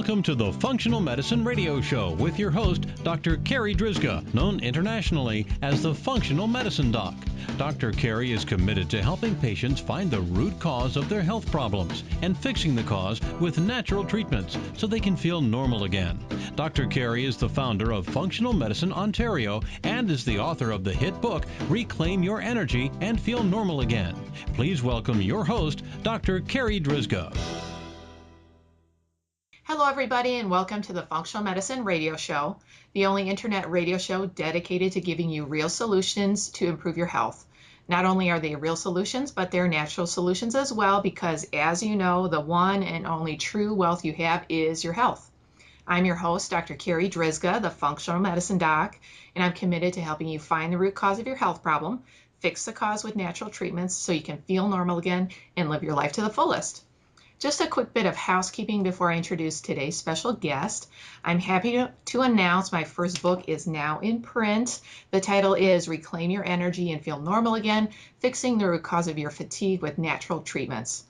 Welcome to the Functional Medicine Radio Show with your host, Dr. Carri Drzyzga, known internationally as the Functional Medicine Doc. Dr. Carri is committed to helping patients find the root cause of their health problems and fixing the cause with natural treatments so they can feel normal again. Dr. Carri is the founder of Functional Medicine Ontario and is the author of the hit book, Reclaim Your Energy and Feel Normal Again. Please welcome your host, Dr. Carri Drzyzga. Hello, everybody, and welcome to the Functional Medicine Radio Show, the only internet radio show dedicated to giving you real solutions to improve your health. Not only are they real solutions, but they're natural solutions as well, because as you know, the one and only true wealth you have is your health. I'm your host, Dr. Carri Drzyzga, the Functional Medicine Doc, and I'm committed to helping you find the root cause of your health problem, fix the cause with natural treatments so you can feel normal again and live your life to the fullest. Just a quick bit of housekeeping before I introduce today's special guest. I'm happy to announce my first book is now in print. The title is Reclaim Your Energy and Feel Normal Again, Fixing the Root Cause of Your Fatigue with Natural Treatments.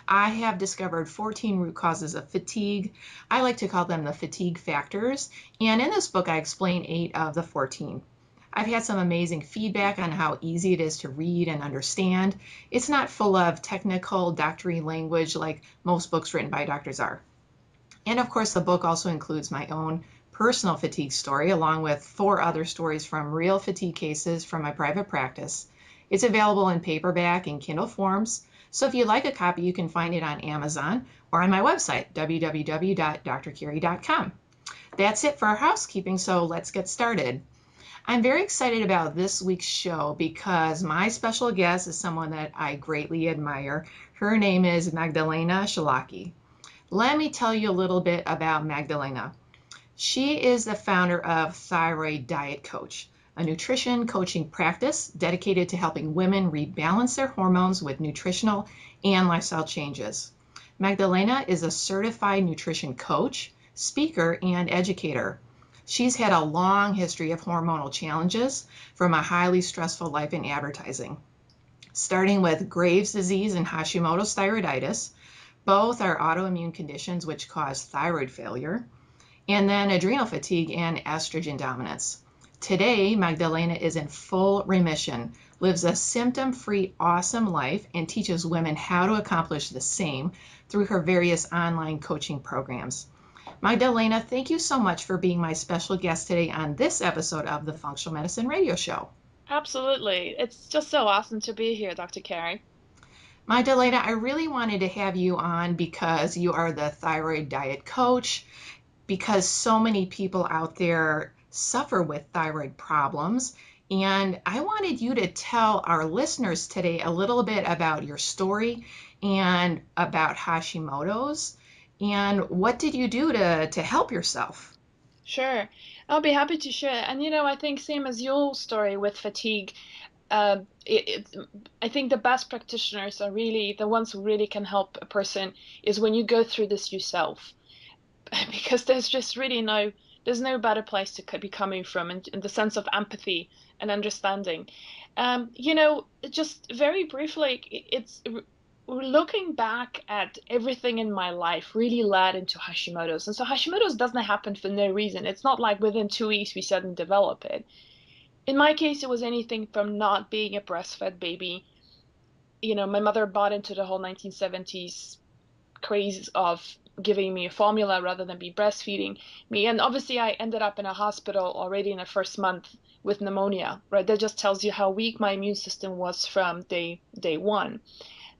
I have discovered 14 root causes of fatigue. I like to call them the fatigue factors. And in this book, I explain 8 of the 14. I've had some amazing feedback on how easy it is to read and understand. It's not full of technical doctory language like most books written by doctors are. And of course, the book also includes my own personal fatigue story, along with 4 other stories from real fatigue cases from my private practice. It's available in paperback and Kindle forms. So if you'd like a copy, you can find it on Amazon or on my website, www.drcarri.com. That's it for our housekeeping, so let's get started. I'm very excited about this week's show because my special guest is someone that I greatly admire. Her name is Magdalena Wszelaki. Let me tell you a little bit about Magdalena. She is the founder of Thyroid Diet Coach, a nutrition coaching practice dedicated to helping women rebalance their hormones with nutritional and lifestyle changes. Magdalena is a certified nutrition coach, speaker, and educator. She's had a long history of hormonal challenges from a highly stressful life in advertising. Starting with Graves' disease and Hashimoto's thyroiditis, both are autoimmune conditions which cause thyroid failure, and then adrenal fatigue and estrogen dominance. Today, Magdalena is in full remission, lives a symptom-free, awesome life, and teaches women how to accomplish the same through her various online coaching programs. Magdalena, thank you so much for being my special guest today on this episode of the Functional Medicine Radio Show. Absolutely. It's just so awesome to be here, Dr. Carri. Magdalena, I really wanted to have you on because you are the Thyroid Diet Coach, because so many people out there suffer with thyroid problems. And I wanted you to tell our listeners today a little bit about your story and about Hashimoto's. And what did you do to help yourself? Sure. I'll be happy to share. And, I think same as your story with fatigue, I think the best practitioners are really the ones who really can help a person is when you go through this yourself. Because there's just really there's no better place to be coming from in the sense of empathy and understanding. Just very briefly, it's looking back at everything in my life really led into Hashimoto's. And so Hashimoto's doesn't happen for no reason. It's not like within 2 weeks we suddenly develop it. In my case, it was anything from not being a breastfed baby. My mother bought into the whole 1970s craze of giving me a formula rather than be breastfeeding me. And obviously I ended up in a hospital already in the first month with pneumonia, right? That just tells you how weak my immune system was from day one.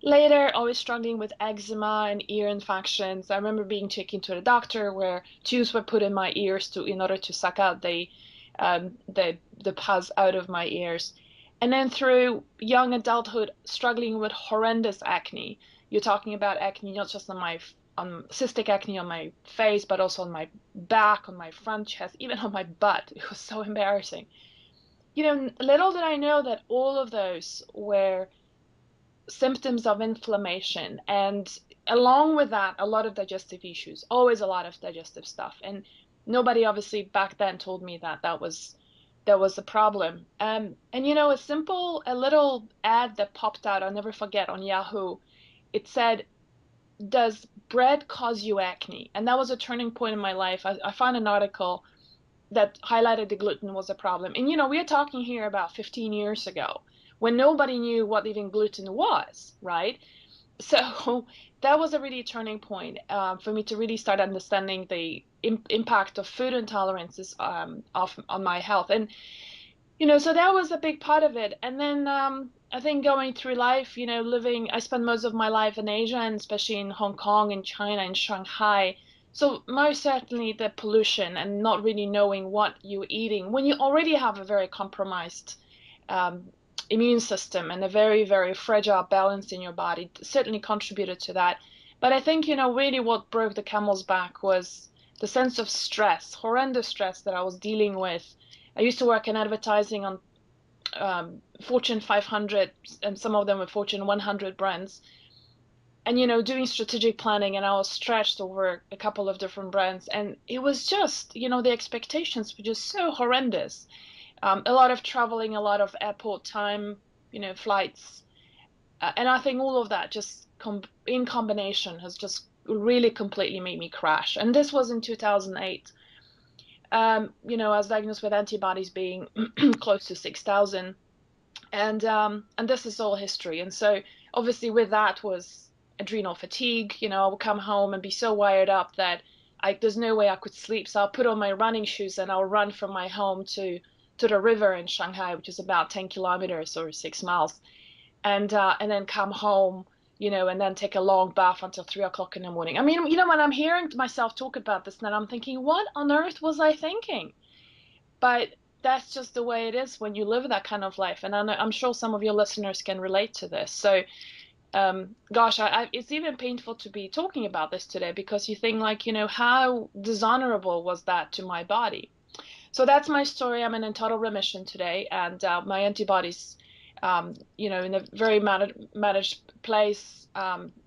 Later, always struggling with eczema and ear infections. I remember being taken to the doctor where tubes were put in my ears in order to suck out the pus out of my ears. And then through young adulthood, struggling with horrendous acne. You're talking about acne not just on cystic acne on my face, but also on my back, on my front chest, even on my butt. It was so embarrassing. Little did I know that all of those were symptoms of inflammation, and along with that a lot of digestive issues, always a lot of digestive stuff. And nobody obviously back then told me that was a problem. And a little ad that popped out, I'll never forget, on Yahoo. It said, does bread cause you acne? And that was a turning point in my life. I found an article that highlighted the gluten was a problem. And, we're talking here about 15 years ago when nobody knew what even gluten was, right? So that was a really turning point for me to really start understanding the impact of food intolerances on my health. And, so that was a big part of it. And then I think going through life, I spent most of my life in Asia, and especially in Hong Kong and China and Shanghai. So most certainly the pollution and not really knowing what you're eating when you already have a very compromised immune system and a very, very fragile balance in your body certainly contributed to that. But I think, really what broke the camel's back was the sense of stress, horrendous stress that I was dealing with. I used to work in advertising on Fortune 500, and some of them were Fortune 100 brands. And, doing strategic planning, and I was stretched over a couple of different brands. And it was just, the expectations were just so horrendous. A lot of traveling, a lot of airport time, flights. And I think all of that just in combination has just really completely made me crash. And this was in 2008. I was diagnosed with antibodies being close to 6,000. And this is all history. And so obviously with that was adrenal fatigue. I would come home and be so wired up that there's no way I could sleep. So I'll put on my running shoes and I'll run from my home to the river in Shanghai, which is about 10 kilometers or 6 miles, and then come home, and then take a long bath until 3 o'clock in the morning. I mean, when I'm hearing myself talk about this, then I'm thinking, what on earth was I thinking? But that's just the way it is when you live that kind of life. And I'm sure some of your listeners can relate to this. So, gosh, it's even painful to be talking about this today because you think like, how dishonorable was that to my body? So that's my story. I'm in total remission today, and my antibodies, in a very managed place,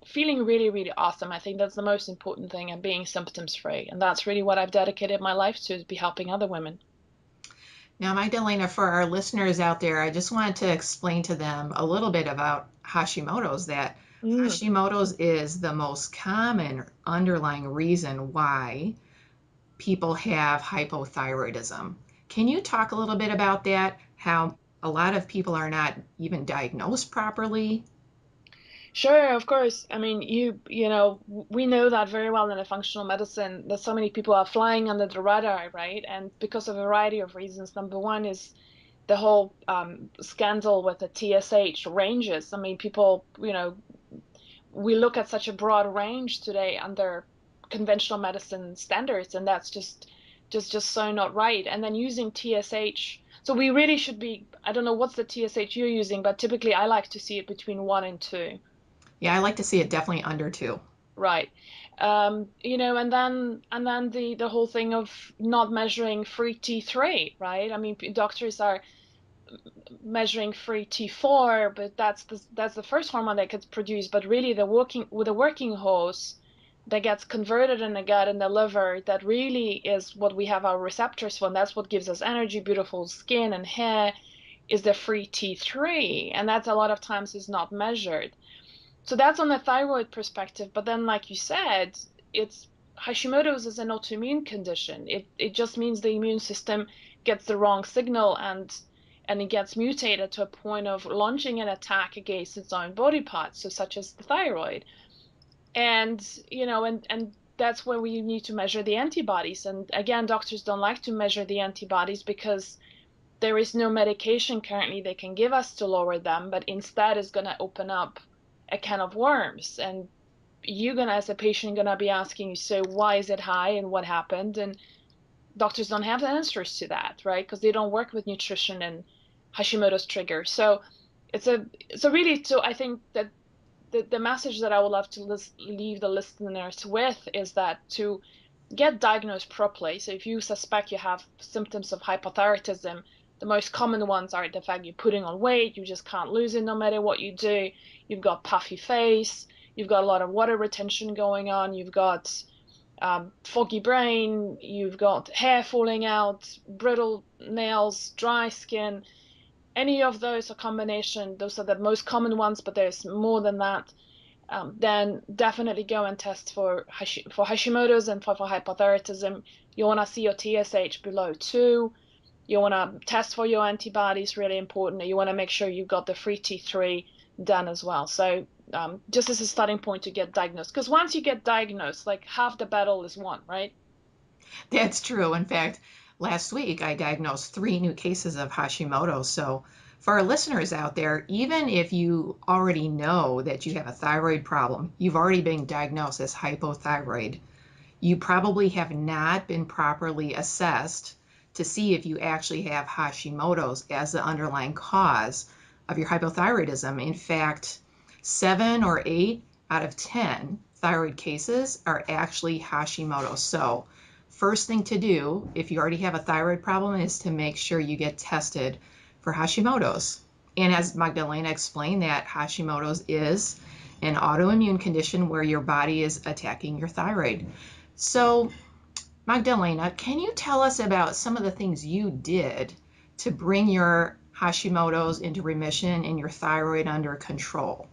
feeling really, really awesome. I think that's the most important thing, and being symptoms free. And that's really what I've dedicated my life to, is be helping other women. Now, Magdalena, for our listeners out there, I just wanted to explain to them a little bit about Hashimoto's, that Hashimoto's is the most common underlying reason why people have hypothyroidism. Can you talk a little bit about that? How a lot of people are not even diagnosed properly? Sure, of course. I mean, we know that very well in the functional medicine that so many people are flying under the radar, right? And because of a variety of reasons. Number one is the whole scandal with the TSH ranges. I mean, people, we look at such a broad range today under conventional medicine standards, and that's just so not right. And then using TSH, so we really should be, I don't know what's the TSH you're using, but typically I like to see it between 1 and 2. Yeah, I like to see it definitely under 2. Right. And then the whole thing of not measuring free T3, right? I mean, doctors are measuring free T4, but that's the first hormone that gets produced. But really, the working horse that gets converted in the gut and the liver, that really is what we have our receptors for. And that's what gives us energy, beautiful skin and hair, is the free T3, and that's a lot of times is not measured. So that's on the thyroid perspective. But then, like you said, it's Hashimoto's is an autoimmune condition. It just means the immune system gets the wrong signal, and it gets mutated to a point of launching an attack against its own body parts, so such as the thyroid. And and that's where we need to measure the antibodies. And again, doctors don't like to measure the antibodies because there is no medication currently they can give us to lower them, but instead is going to open up a can of worms. And you're going to, as a patient, going to be asking, so why is it high and what happened? And doctors don't have the answers to that, right? Because they don't work with nutrition and Hashimoto's triggers. So I think that the message that I would love to leave the listeners with is that to get diagnosed properly. So if you suspect you have symptoms of hypothyroidism, the most common ones are the fact you're putting on weight, you just can't lose it no matter what you do. You've got puffy face, you've got a lot of water retention going on, you've got foggy brain, you've got hair falling out, brittle nails, dry skin. Any of those, a combination, those are the most common ones, but there's more than that. then definitely go and test for Hashimoto's and for hypothyroidism. You want to see your TSH below 2. You want to test for your antibodies, really important. You want to make sure you've got the free T3 done as well. So just as a starting point to get diagnosed. Because once you get diagnosed, like half the battle is won, right? That's true. In fact, last week I diagnosed 3 new cases of Hashimoto. So for our listeners out there, even if you already know that you have a thyroid problem, you've already been diagnosed as hypothyroid, you probably have not been properly assessed to see if you actually have Hashimoto's as the underlying cause of your hypothyroidism. In fact, 7 or 8 out of 10 thyroid cases are actually Hashimoto's. So first thing to do if you already have a thyroid problem is to make sure you get tested for Hashimoto's. And as Magdalena explained, that Hashimoto's is an autoimmune condition where your body is attacking your thyroid. So Magdalena, can you tell us about some of the things you did to bring your Hashimoto's into remission and your thyroid under control?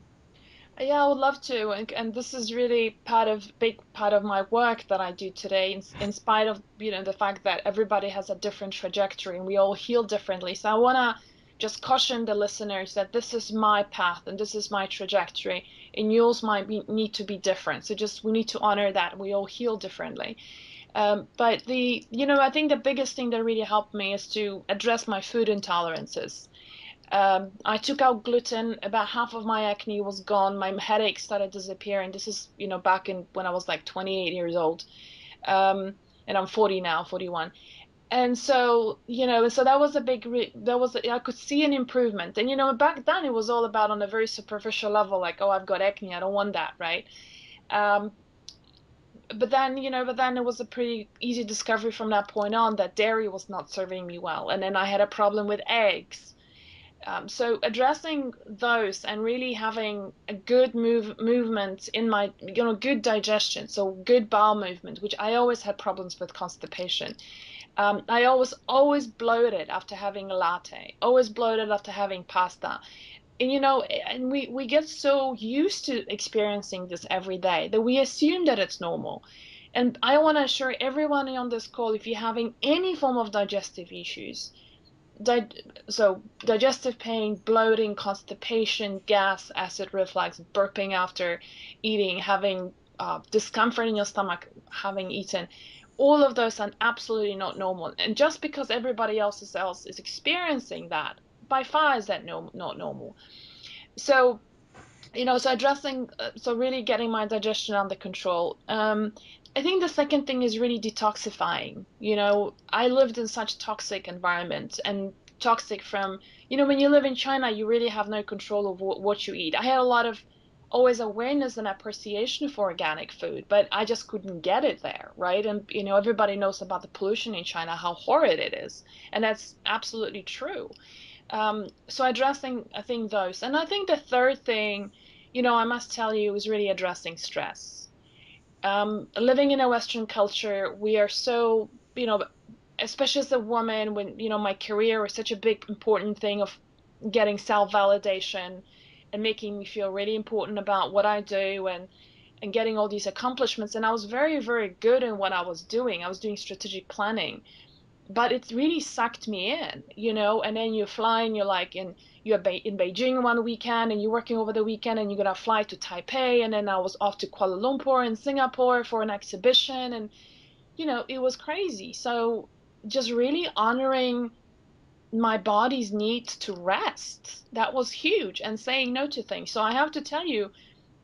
Yeah, I would love to, and this is really big part of my work that I do today. In spite of the fact that everybody has a different trajectory and we all heal differently. So I wanna just caution the listeners that this is my path and this is my trajectory, and yours need to be different. So just we need to honor that we all heal differently. But I think the biggest thing that really helped me is to address my food intolerances. I took out gluten. About half of my acne was gone. My headache started disappearing. This is, back when I was like 28 years old. And I'm 40 now, 41. And so, so that was a I could see an improvement. And, back then it was all about on a very superficial level, like, oh, I've got acne. I don't want that, right? Um, but then it was a pretty easy discovery from that point on that dairy was not serving me well. And then I had a problem with eggs. So addressing those and really having a good movement in my, good digestion, so good bowel movement, which I always had problems with constipation. I always bloated after having a latte, always bloated after having pasta. And we get so used to experiencing this every day that we assume that it's normal. And I want to assure everyone on this call, if you're having any form of digestive issues, so digestive pain, bloating, constipation, gas, acid reflux, burping after eating, having discomfort in your stomach, having eaten, all of those are absolutely not normal. And just because everybody else is experiencing that, by far is that not normal. So, so addressing, so really getting my digestion under control. I think the second thing is really detoxifying. I lived in such toxic environments and toxic from, when you live in China, you really have no control of what you eat. I had a lot of always awareness and appreciation for organic food, but I just couldn't get it there, right? And, everybody knows about the pollution in China, how horrid it is. And that's absolutely true. So addressing, I think, those. And I think the third thing, I must tell you, is really addressing stress. Living in a Western culture, we are so, especially as a woman, when, my career was such a big, important thing of getting self-validation and making me feel really important about what I do and getting all these accomplishments. And I was very, very good in what I was doing. I was doing strategic planning, but it really sucked me in, and then you're flying, you're in Beijing one weekend and you're working over the weekend and you're going to fly to Taipei. And then I was off to Kuala Lumpur and Singapore for an exhibition. And, it was crazy. So just really honoring my body's need to rest, that was huge, and saying no to things. So I have to tell you,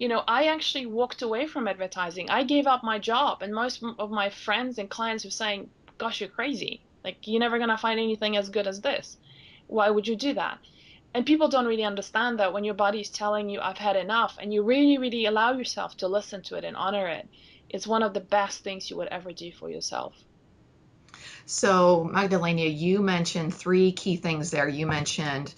I actually walked away from advertising. I gave up my job, and most of my friends and clients were saying, gosh, you're crazy. Like, you're never going to find anything as good as this. Why would you do that? And people don't really understand that when your body is telling you, I've had enough, and you really, really allow yourself to listen to it and honor it, it's one of the best things you would ever do for yourself. So, Magdalena, you mentioned 3 key things there. You mentioned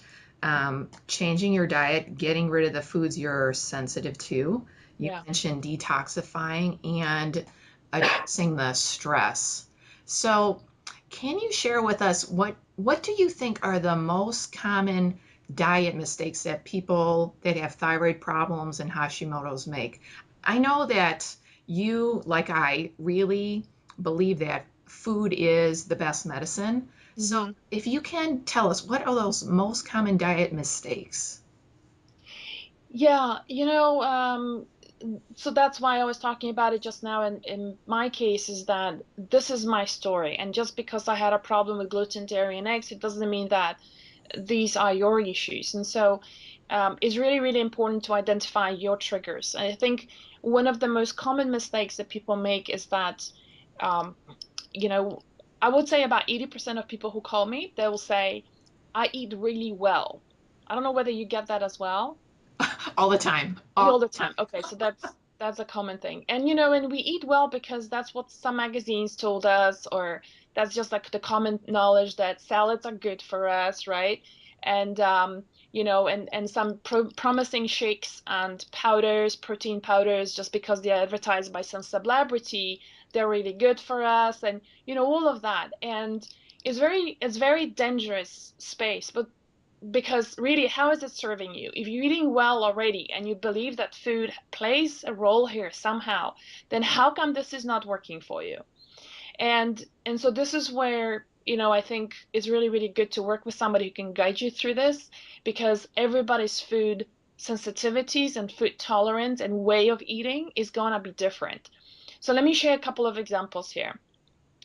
changing your diet, getting rid of the foods you're sensitive to. You mentioned detoxifying and addressing the stress. So, can you share with us what do you think are the most common diet mistakes that people that have thyroid problems and Hashimoto's make. I know that you, like I, really believe that food is the best medicine. So Hmm. if you can tell us, what are those most common diet mistakes? Yeah, so that's why I was talking about it just now. In my case, is that this is my story. And just because I had a problem with gluten, dairy, and eggs, it doesn't mean that these are your issues. And so it's really, really important to identify your triggers. And I think one of the most common mistakes that people make is that, um, you know, I would say about 80% of people who call me, they will say, I eat really well. I don't know whether you get that as well. All the time, all All the the time. time. Okay, so that's a common thing. And we eat well because that's what some magazines told us, or that's just like the common knowledge that salads are good for us, right? And and some promising shakes and powders, protein powders, just because they're advertised by some celebrity, they're really good for us, and all of that. And it's very dangerous space, but because really, how is it serving you? If you're eating well already and you believe that food plays a role here somehow, then how come this is not working for you? And so this is where, I think it's really, really good to work with somebody who can guide you through this, because everybody's food sensitivities and food tolerance and way of eating is gonna be different. So let me share a couple of examples here.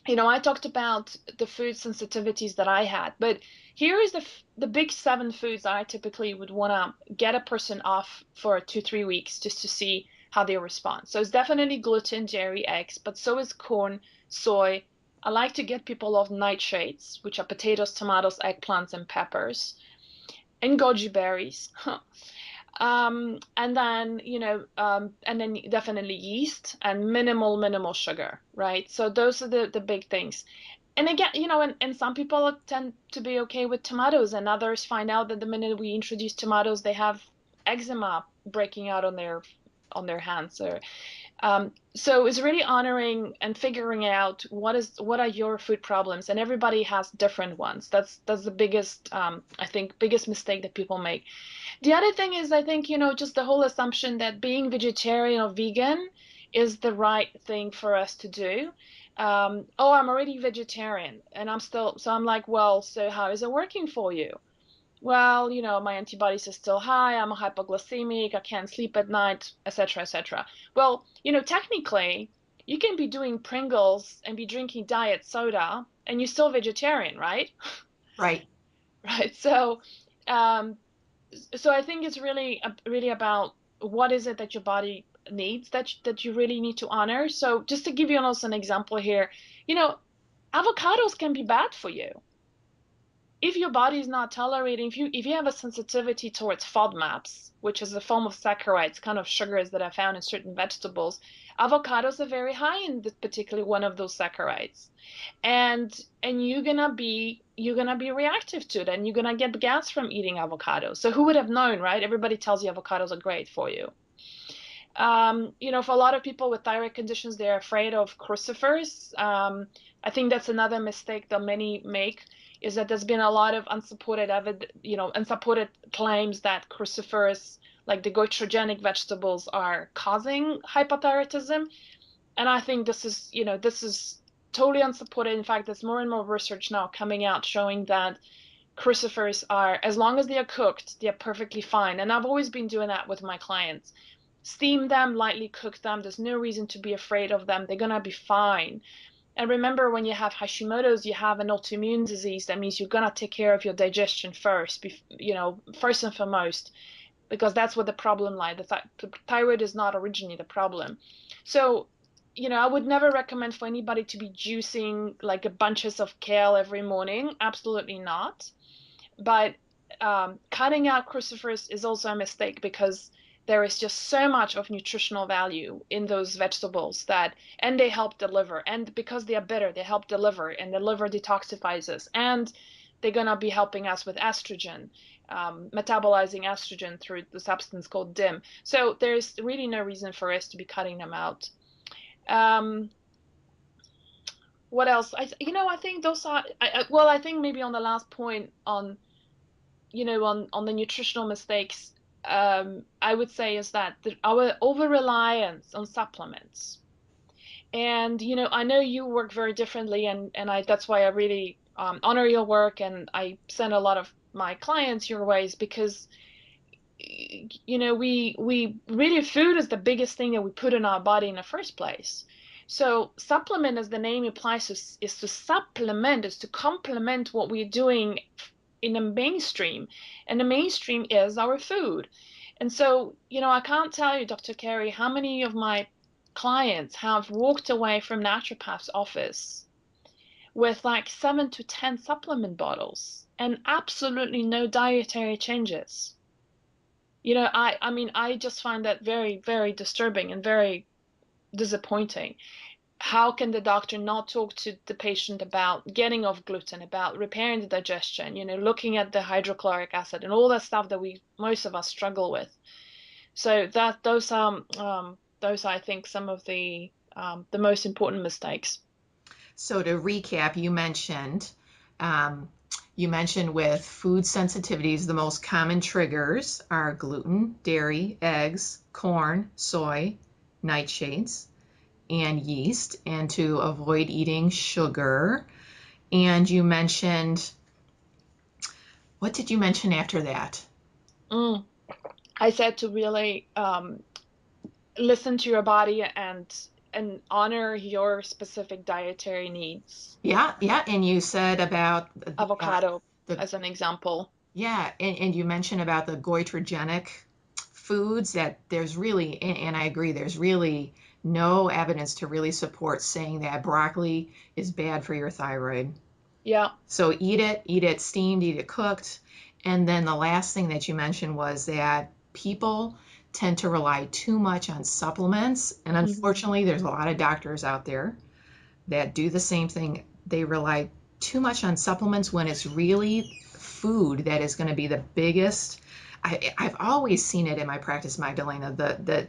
I talked about the food sensitivities that I had, but here is the big seven foods I typically would want to get a person off for 2-3 weeks just to see how they respond. So it's definitely gluten, dairy, eggs, but so is corn, soy. I like to get people off nightshades, which are potatoes, tomatoes, eggplants, and peppers, and goji berries. And then definitely yeast and minimal sugar, right? So those are the big things. And again, and some people tend to be okay with tomatoes, and others find out that the minute we introduce tomatoes, they have eczema breaking out on their hands. So it's really honoring and figuring out what are your food problems, and everybody has different ones. That's the biggest, I think, biggest mistake that people make. The other thing is, I think, just the whole assumption that being vegetarian or vegan is the right thing for us to do. Oh, I'm already vegetarian and so I'm like, well, so how is it working for you? Well, my antibodies are still high, I'm hypoglycemic, I can't sleep at night, etc., etc. Well, technically, you can be doing Pringles and be drinking diet soda and you're still vegetarian, right? Right. Right. Um, so I think it's really about what is it that your body needs that you really need to honor. So just to give you also an example here, you know, avocados can be bad for you if your body is not tolerating. If you have a sensitivity towards FODMAPs, which is a form of saccharides, kind of sugars that are found in certain vegetables, avocados are very high in this particular one of those saccharides, and you're gonna be reactive to it, and you're gonna get gas from eating avocados. So who would have known, right? Everybody tells you avocados are great for you. For a lot of people with thyroid conditions, they're afraid of crucifers. I think that's another mistake that many make, is that there's been a lot of unsupported claims that crucifers, like the goitrogenic vegetables, are causing hypothyroidism. And I think this is totally unsupported. In fact, there's more and more research now coming out showing that crucifers are, as long as they are cooked, they are perfectly fine. And I've always been doing that with my clients. Steam them, lightly cook them. There's no reason to be afraid of them. They're gonna be fine. And remember, when you have Hashimoto's, you have an autoimmune disease. That means you're gonna take care of your digestion first, first and foremost, because that's what the problem lies. The thyroid is not originally the problem. So, I would never recommend for anybody to be juicing like a bunches of kale every morning. Absolutely not. But cutting out crucifers is also a mistake, because there is just so much of nutritional value in those vegetables and they help deliver. And because they are bitter, they help deliver, and the liver detoxifies us. And they're going to be helping us with estrogen, metabolizing estrogen through the substance called DIM. So there's really no reason for us to be cutting them out. Um, what else? I think those are, well, I think maybe on the last point on on the nutritional mistakes, I would say is that our over-reliance on supplements. And, I know you work very differently, and that's why I really honor your work, and I send a lot of my clients your ways, because, we really, food is the biggest thing that we put in our body in the first place. So supplement, as the name implies, is to supplement, is to complement what we're doing in the mainstream, and the mainstream is our food. And so, I can't tell you, Dr. Carri, how many of my clients have walked away from naturopath's office with like 7 to 10 supplement bottles and absolutely no dietary changes. I mean, I just find that very, very disturbing and very disappointing. How can the doctor not talk to the patient about getting off gluten, about repairing the digestion, looking at the hydrochloric acid and all that stuff that most of us struggle with? So those are, I think, some of the most important mistakes. So to recap, you mentioned with food sensitivities, the most common triggers are gluten, dairy, eggs, corn, soy, nightshades, and yeast, and to avoid eating sugar. And you mentioned, what did you mention after that? I said to really listen to your body and honor your specific dietary needs. Yeah, and you said about avocado as an example. Yeah, and you mentioned about the goitrogenic foods, that there's really, and I agree, there's really no evidence to really support saying that broccoli is bad for your thyroid. Yeah. So eat it steamed, eat it cooked. And then the last thing that you mentioned was that people tend to rely too much on supplements. And unfortunately, there's a lot of doctors out there that do the same thing. They rely too much on supplements when it's really food that is going to be the biggest. I've always seen it in my practice, Magdalena. The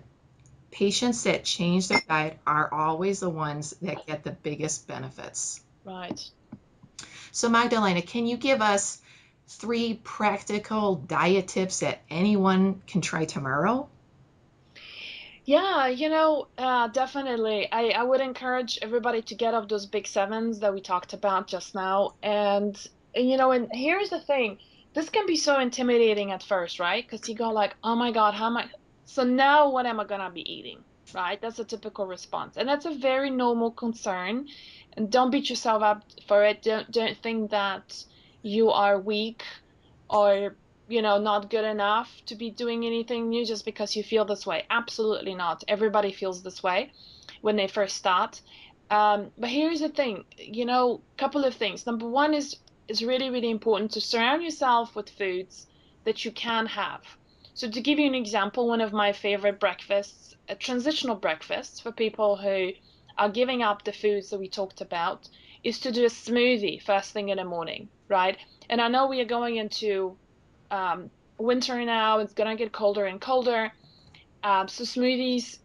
patients that change their diet are always the ones that get the biggest benefits. Right. So Magdalena, can you give us 3 practical diet tips that anyone can try tomorrow? Yeah, definitely. I would encourage everybody to get off those big 7s that we talked about just now. And here's the thing. This can be so intimidating at first, right? Because you go like, oh my God, how am I? So now what am I gonna be eating? Right? That's a typical response. And that's a very normal concern. And don't beat yourself up for it. Don't think that you are weak or not good enough to be doing anything new just because you feel this way. Absolutely not. Everybody feels this way when they first start. But here's the thing, couple of things. Number one is really, really important to surround yourself with foods that you can have. So to give you an example, one of my favorite breakfasts, a transitional breakfast for people who are giving up the foods that we talked about, is to do a smoothie first thing in the morning, right? And I know we are going into winter now. It's gonna get colder and colder. So smoothies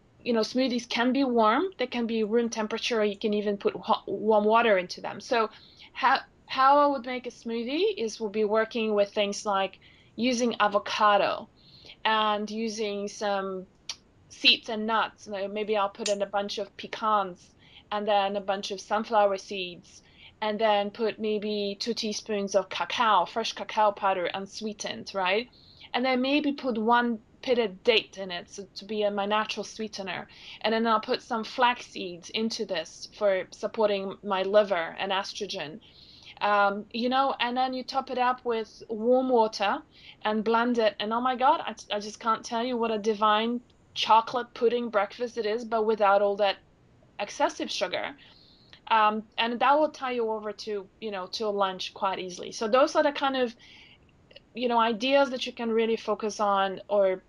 can be warm. They can be room temperature. Or you can even put warm water into them. So how I would make a smoothie is we'll be working with things like using avocado and using some seeds and nuts. Maybe I'll put in a bunch of pecans and then a bunch of sunflower seeds, and then put maybe 2 teaspoons of fresh cacao powder, unsweetened, right? And then maybe put 1 pitted date in it, so to be my natural sweetener. And then I'll put some flax seeds into this for supporting my liver and estrogen. And then you top it up with warm water and blend it. And oh my God, I just can't tell you what a divine chocolate pudding breakfast it is, but without all that excessive sugar. And that will tie you over to a lunch quite easily. So those are the kind of ideas that you can really focus on, or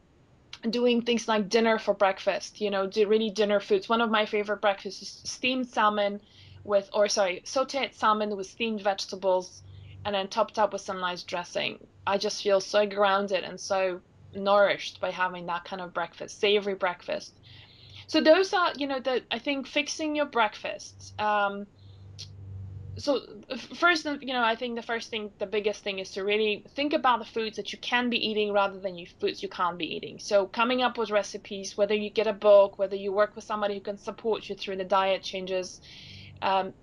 doing things like dinner for breakfast, do really dinner foods. One of my favorite breakfasts is steamed salmon sauteed salmon with steamed vegetables, and then topped up with some nice dressing. I just feel so grounded and so nourished by having that kind of breakfast, savory breakfast. So those are, I think fixing your breakfast. first, I think the biggest thing is to really think about the foods that you can be eating rather than foods you can't be eating. So coming up with recipes, whether you get a book, whether you work with somebody who can support you through the diet changes,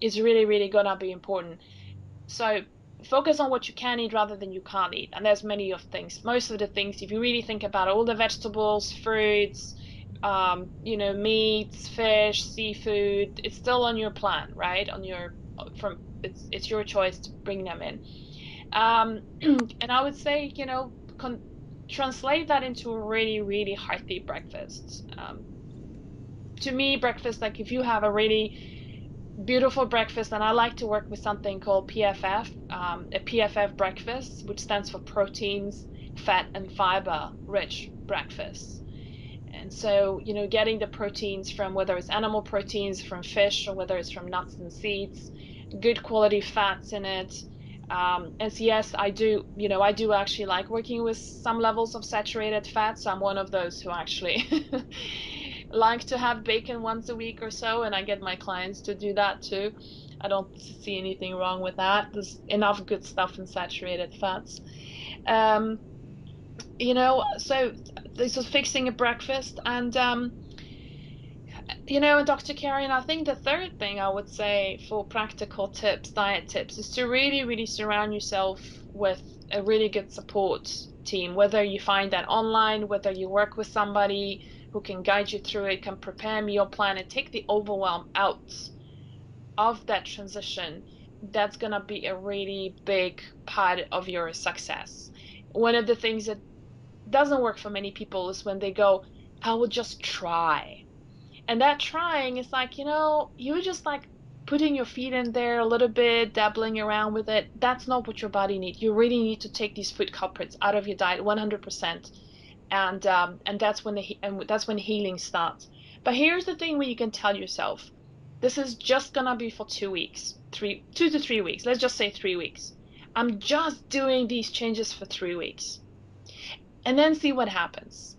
is really, really gonna be important. So focus on what you can eat rather than you can't eat. And there's many of things. Most of the things, if you really think about all the vegetables, fruits, meats, fish, seafood, it's still on your plan, right? It's your choice to bring them in. And I would say, translate that into a really, really hearty breakfast. To me, breakfast, like if you have a really beautiful breakfast, and I like to work with something called PFF, a PFF breakfast, which stands for proteins, fat, and fiber rich breakfast. And so, getting the proteins from whether it's animal proteins from fish or whether it's from nuts and seeds, good quality fats in it. And so yes, I do actually like working with some levels of saturated fat. So I'm one of those who actually like to have bacon once a week or so, and I get my clients to do that too. I don't see anything wrong with that. There's enough good stuff in saturated fats. Um, so this is fixing a breakfast, and Dr. Carri, and I think the third thing I would say for practical tips, diet tips, is to really, really surround yourself with a really good support team, whether you find that online, whether you work with somebody who can guide you through it, can prepare meal plan and take the overwhelm out of that transition. That's going to be a really big part of your success. One of the things that doesn't work for many people is when they go, I will just try. And that trying is like, you're just like putting your feet in there a little bit, dabbling around with it. That's not what your body needs. You really need to take these food culprits out of your diet 100%. And that's when healing starts. But here's the thing where you can tell yourself, this is just gonna be for 2 weeks, 2 to 3 weeks. Let's just say 3 weeks. I'm just doing these changes for 3 weeks. And then see what happens.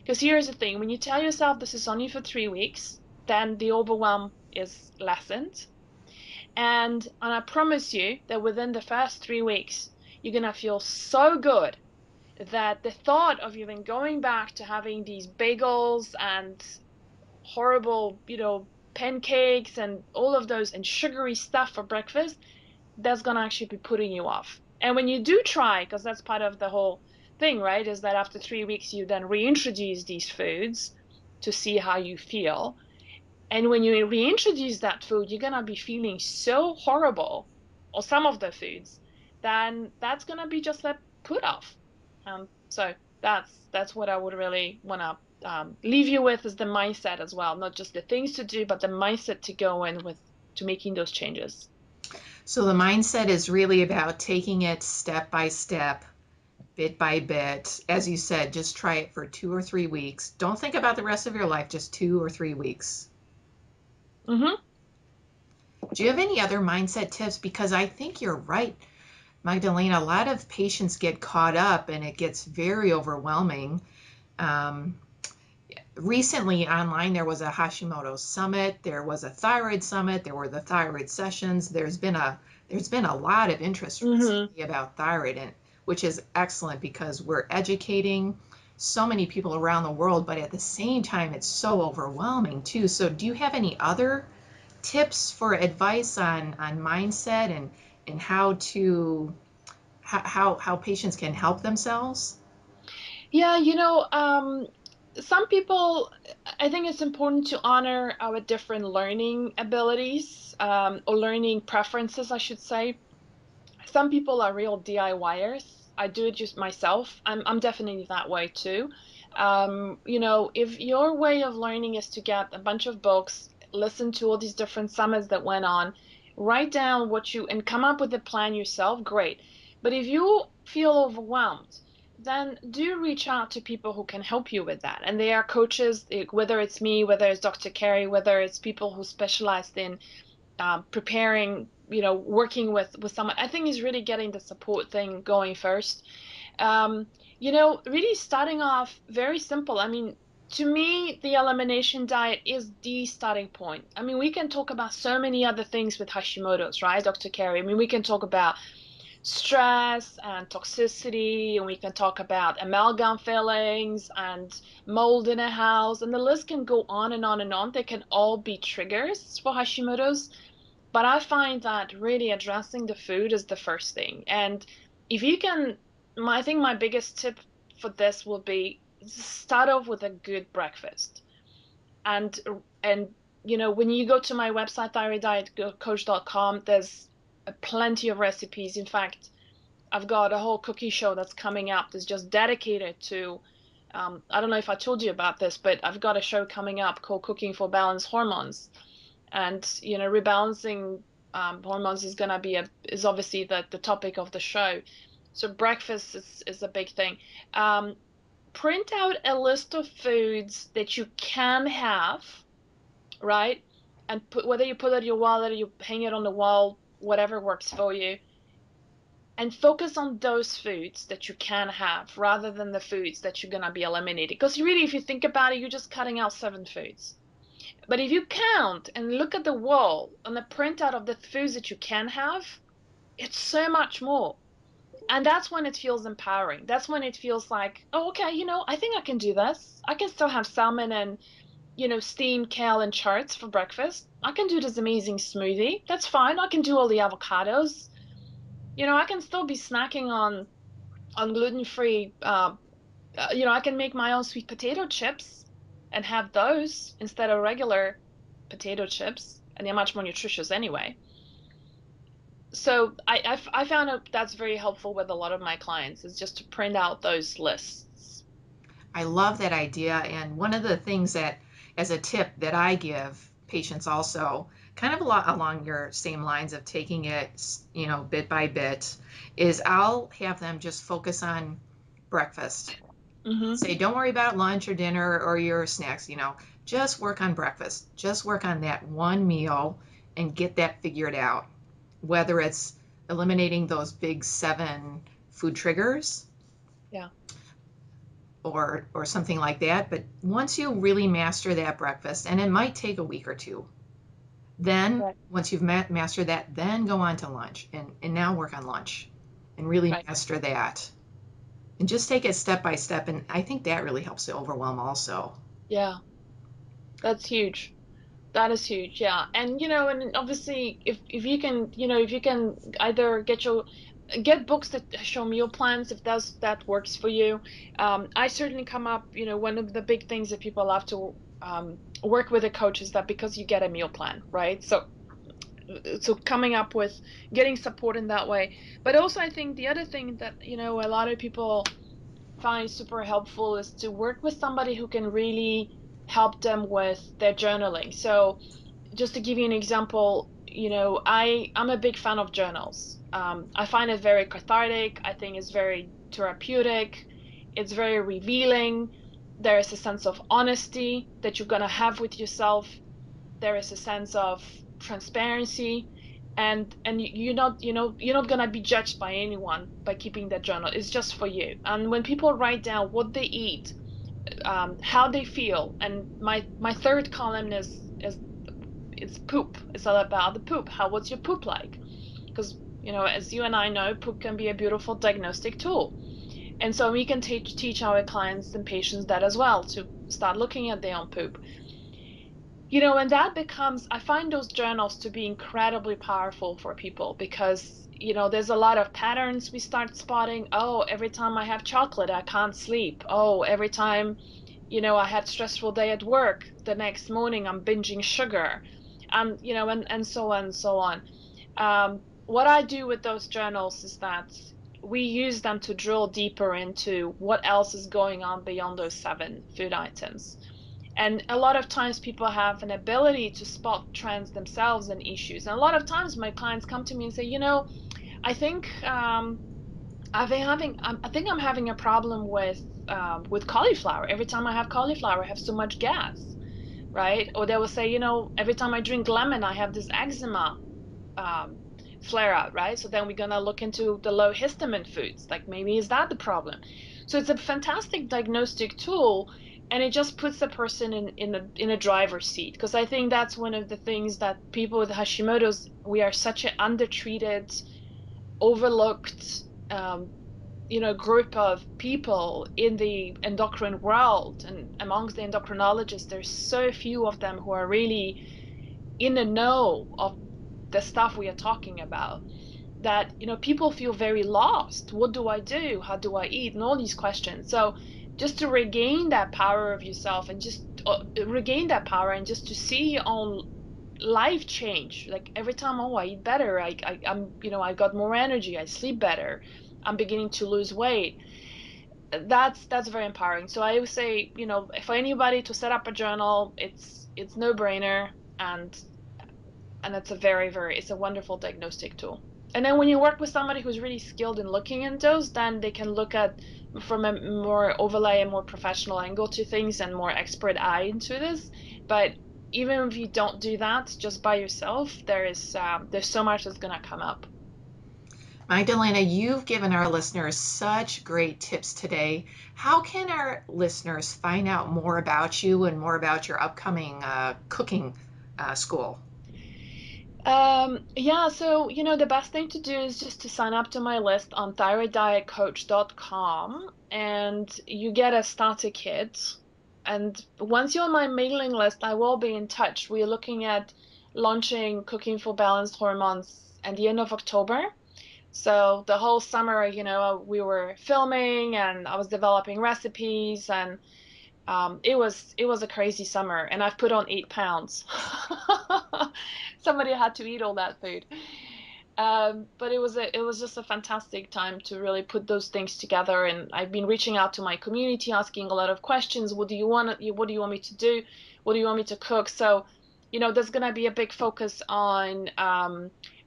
Because here's the thing, when you tell yourself this is only for 3 weeks, then the overwhelm is lessened. And I promise you that within the first 3 weeks, you're going to feel so good that the thought of even going back to having these bagels and horrible, pancakes and all of those and sugary stuff for breakfast, that's going to actually be putting you off. And when you do try, because that's part of the whole thing, right, is that after 3 weeks, you then reintroduce these foods to see how you feel. And when you reintroduce that food, you're going to be feeling so horrible, or some of the foods, then that's going to be just a put off. So that's what I would really want to leave you with, is the mindset as well, not just the things to do, but the mindset to go in with to making those changes. So the mindset is really about taking it step by step, bit by bit. As you said, just try it for 2 or 3 weeks. Don't think about the rest of your life, just 2 or 3 weeks. Mm-hmm. Do you have any other mindset tips? Because I think you're right, Magdalena. A lot of patients get caught up and it gets very overwhelming. Recently online there was a Hashimoto summit, there was a thyroid summit, there were the thyroid sessions. There's been a lot of interest recently about thyroid, and which is excellent because we're educating so many people around the world, but at the same time it's so overwhelming too. So do you have any other tips for advice on mindset and how patients can help themselves? Yeah, some people, I think it's important to honor our different learning abilities, or learning preferences, I should say. Some people are real DIYers. I do it just myself. I'm definitely that way too. If your way of learning is to get a bunch of books, listen to all these different summits that went on, write down and come up with a plan yourself, great. But if you feel overwhelmed, then do reach out to people who can help you with that. And they are coaches, whether it's me, whether it's Dr. Carri, whether it's people who specialized in preparing, working with someone. I think is really getting the support thing going first. Really starting off very simple. I mean, To me, the elimination diet is the starting point. I mean, we can talk about so many other things with Hashimoto's, right, Dr. Carri? I mean, we can talk about stress and toxicity, and we can talk about amalgam fillings and mold in a house, and the list can go on and on and on. They can all be triggers for Hashimoto's, but I find that really addressing the food is the first thing. And if you can, I think my biggest tip for this will be start off with a good breakfast. And and when you go to my website thyroiddietcoach.com, there's plenty of recipes. In fact, I've got a whole cookie show that's coming up that's just dedicated to I don't know if I told you about this, but I've got a show coming up called Cooking for Balanced Hormones. And rebalancing hormones is obviously the topic of the show. So breakfast is a big thing. Print out a list of foods that you can have, right? And whether you put it on your wall or you hang it on the wall, whatever works for you. And focus on those foods that you can have rather than the foods that you're going to be eliminating. Because really, if you think about it, you're just cutting out 7 foods. But if you count and look at the wall and the printout of the foods that you can have, it's so much more. And that's when it feels empowering. That's when it feels like, oh, okay, I think I can do this. I can still have salmon and, steamed kale and charts for breakfast. I can do this amazing smoothie. That's fine. I can do all the avocados. I can still be snacking on gluten-free. I can make my own sweet potato chips and have those instead of regular potato chips, and they're much more nutritious anyway. So I found out that's very helpful with a lot of my clients, is just to print out those lists. I love that idea. And one of the things that, as a tip that I give patients also, kind of a lot along your same lines of taking it, bit by bit, is I'll have them just focus on breakfast. Mm-hmm. Say, don't worry about lunch or dinner or your snacks, just work on breakfast. Just work on that one meal and get that figured out. Whether it's eliminating those big 7 food triggers, Yeah, or something like that. But once you really master that breakfast, and it might take a week or 2, then right, once you've mastered that, then go on to lunch and now work on lunch and really right. master that. And just take it step by step. And I think that really helps to overwhelm also. Yeah, that's huge. That is huge, yeah. And obviously if you can either get books that show meal plans, if that works for you. I certainly come up, one of the big things that people love to work with a coach is that because you get a meal plan, right? So coming up with getting support in that way. But also I think the other thing that, a lot of people find super helpful is to work with somebody who can really help them with their journaling. So just to give you an example, I'm a big fan of journals. I find it very cathartic. I think it's very therapeutic. It's very revealing. There is a sense of honesty that you're gonna have with yourself. There is a sense of transparency, and you're not gonna be judged by anyone by keeping that journal. It's just for you. And when people write down what they eat, how they feel, and my third column is it's poop. It's all about the poop. What's your poop like? Because, as you and I know, poop can be a beautiful diagnostic tool. And so we can teach our clients and patients that as well, to start looking at their own poop. And that becomes, I find those journals to be incredibly powerful for people because, there's a lot of patterns we start spotting. Oh, every time I have chocolate, I can't sleep. Oh, every time, I had stressful day at work, the next morning I'm binging sugar. And so on and so on. What I do with those journals is that we use them to drill deeper into what else is going on beyond those 7 food items. And a lot of times people have an ability to spot trends themselves and issues. And a lot of times my clients come to me and say, I think I think I'm having a problem with cauliflower. Every time I have cauliflower, I have so much gas, right? Or they will say, every time I drink lemon, I have this eczema um, flare out, right? So then we're gonna look into the low histamine foods. Like maybe is that the problem? So it's a fantastic diagnostic tool, And it just puts the person in a driver's seat, because I think that's one of the things that people with Hashimoto's, we are such an undertreated, overlooked, group of people in the endocrine world, and amongst the endocrinologists, there's so few of them who are really in the know of the stuff we are talking about, that people feel very lost. What do I do? How do I eat? And all these questions. So just to regain that power of yourself, and just regain that power, and just to see your own life change, like every time, oh, I eat better, I got more energy, I sleep better, I'm beginning to lose weight. That's very empowering. So I would say, for anybody to set up a journal, it's no brainer, and it's a it's a wonderful diagnostic tool. And then when you work with somebody who's really skilled in looking at those, then they can look at from a more overlay and more professional angle to things, and more expert eye into this. But even if you don't do that just by yourself, there's so much that's gonna come up. Magdalena, you've given our listeners such great tips today. How can our listeners find out more about you and more about your upcoming cooking school? Yeah, so the best thing to do is just to sign up to my list on thyroiddietcoach.com, and you get a starter kit. And once you're on my mailing list, I will be in touch. We're looking at launching Cooking for Balanced Hormones at the end of October. So the whole summer, we were filming, and I was developing recipes, and it was a crazy summer, and I've put on 8 pounds. Somebody had to eat all that food. But it was just a fantastic time to really put those things together. And I've been reaching out to my community, asking a lot of questions. What do you want me to do? What do you want me to cook? So, there's gonna be a big focus on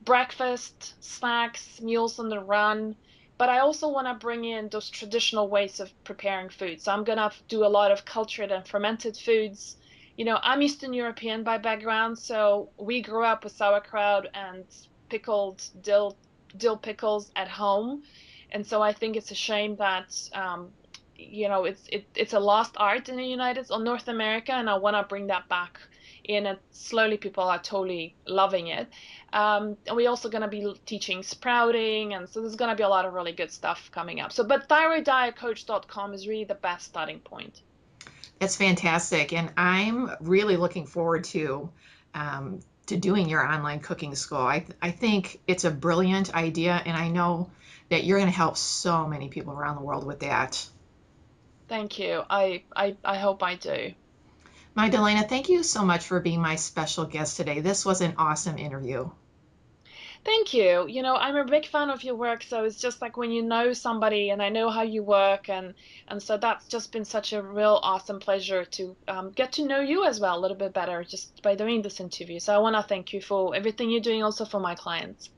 breakfast, snacks, meals on the run. But I also want to bring in those traditional ways of preparing food. So I'm going to do a lot of cultured and fermented foods. I'm Eastern European by background, so we grew up with sauerkraut and pickled dill pickles at home. And so I think it's a shame that it's a lost art in the United or North America, and I want to bring that back in, and slowly people are totally loving it. And we're also going to be teaching sprouting, and so there's going to be a lot of really good stuff coming up. So, but thyroiddietcoach.com is really the best starting point. That's fantastic, and I'm really looking forward to doing your online cooking school. I think it's a brilliant idea, and I know that you're going to help so many people around the world with that. Thank you. I hope I do. Magdalena, thank you so much for being my special guest today. This was an awesome interview. Thank you. I'm a big fan of your work, so it's just like when you know somebody, and I know how you work, and so that's just been such a real awesome pleasure to get to know you as well a little bit better just by doing this interview. So I want to thank you for everything you're doing also for my clients.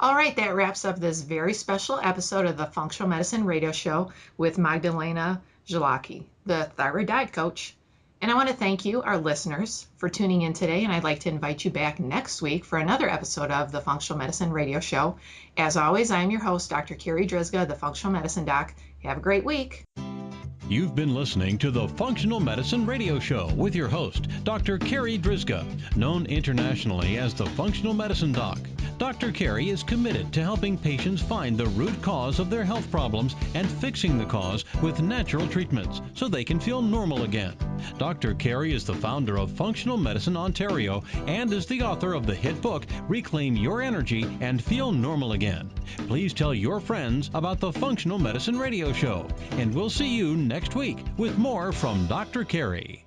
All right, that wraps up this very special episode of the Functional Medicine Radio Show with Magdalena Wszelaki, the Thyroid Diet Coach. And I want to thank you, our listeners, for tuning in today, and I'd like to invite you back next week for another episode of the Functional Medicine Radio Show. As always, I'm your host, Dr. Carri Drzyzga, the Functional Medicine Doc. Have a great week. You've been listening to the Functional Medicine Radio Show with your host, Dr. Carri Drzyzga, known internationally as the Functional Medicine Doc. Dr. Carri is committed to helping patients find the root cause of their health problems and fixing the cause with natural treatments so they can feel normal again. Dr. Carri is the founder of Functional Medicine Ontario and is the author of the hit book, Reclaim Your Energy and Feel Normal Again. Please tell your friends about the Functional Medicine Radio Show, and we'll see you next week with more from Dr. Carri.